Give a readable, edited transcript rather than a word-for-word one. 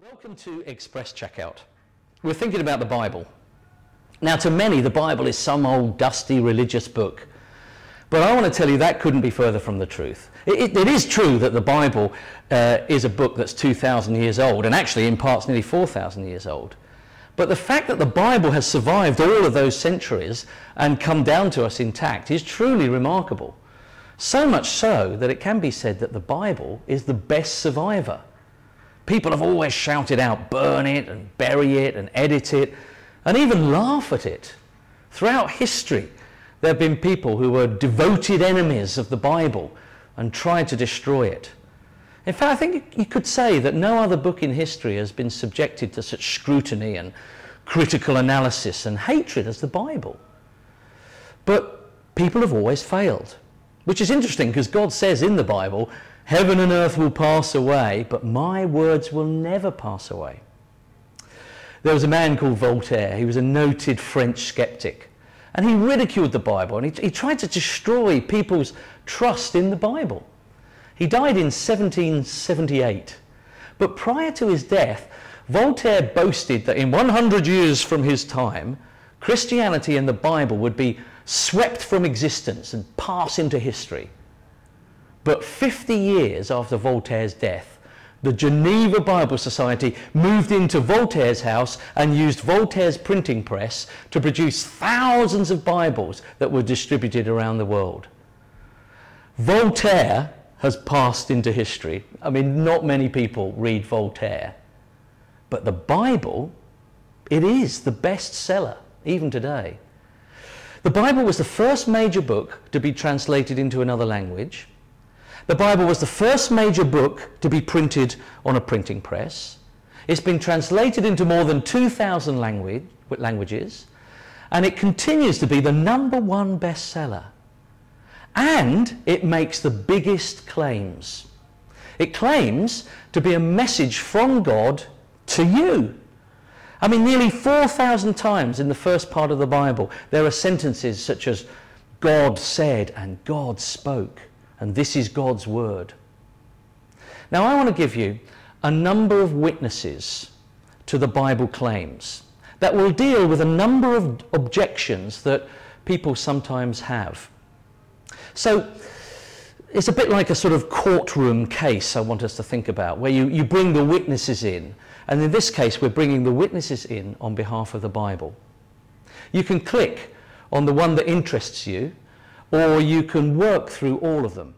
Welcome to Express Checkout. We're thinking about the Bible. Now, to many, the Bible is some old dusty religious book. But I want to tell you that couldn't be further from the truth. It is true that the Bible is a book that's 2,000 years old, and actually in parts nearly 4,000 years old. But the fact that the Bible has survived all of those centuries and come down to us intact is truly remarkable. So much so that it can be said that the Bible is the best survivor. People have always shouted out, burn it and bury it and edit it and even laugh at it. Throughout history, there have been people who were devoted enemies of the Bible and tried to destroy it. In fact, I think you could say that no other book in history has been subjected to such scrutiny and critical analysis and hatred as the Bible. But people have always failed, which is interesting because God says in the Bible, heaven and earth will pass away, but my words will never pass away. There was a man called Voltaire. He was a noted French skeptic. And he ridiculed the Bible, and he tried to destroy people's trust in the Bible. He died in 1778. But prior to his death, Voltaire boasted that in 100 years from his time, Christianity and the Bible would be swept from existence and pass into history. But 50 years after Voltaire's death, the Geneva Bible Society moved into Voltaire's house and used Voltaire's printing press to produce thousands of Bibles that were distributed around the world. Voltaire has passed into history. I mean, not many people read Voltaire. But the Bible, it is the bestseller, even today. The Bible was the first major book to be translated into another language. The Bible was the first major book to be printed on a printing press. It's been translated into more than 2,000 languages, and it continues to be the #1 bestseller. And it makes the biggest claims. It claims to be a message from God to you. I mean, nearly 4,000 times in the first part of the Bible, there are sentences such as, God said and God spoke. And this is God's word. Now, I want to give you a number of witnesses to the Bible claims that will deal with a number of objections that people sometimes have. So, it's a bit like a sort of courtroom case I want us to think about, where you bring the witnesses in. And in this case, we're bringing the witnesses in on behalf of the Bible. You can click on the one that interests you, or you can work through all of them.